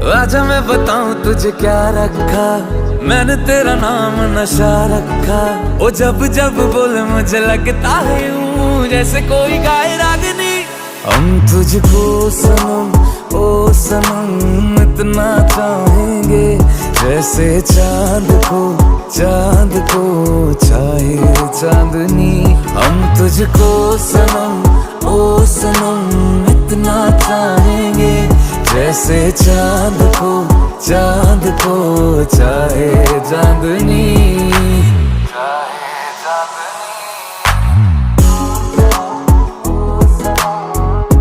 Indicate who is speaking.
Speaker 1: आजा मैं बताऊं तुझे क्या रखा, मैंने तेरा नाम नशा रखा। ओ जब जब बोले मुझे लगता है यूं जैसे कोई गाए रागनी। हम तुझको सनम ओ सनम इतना चाहेंगे, जैसे चांद को चाहे चांदनी। हम तुझको सनम ओ सनम इतना चाहेंगे, जैसे चांद को चाहे चांदनी।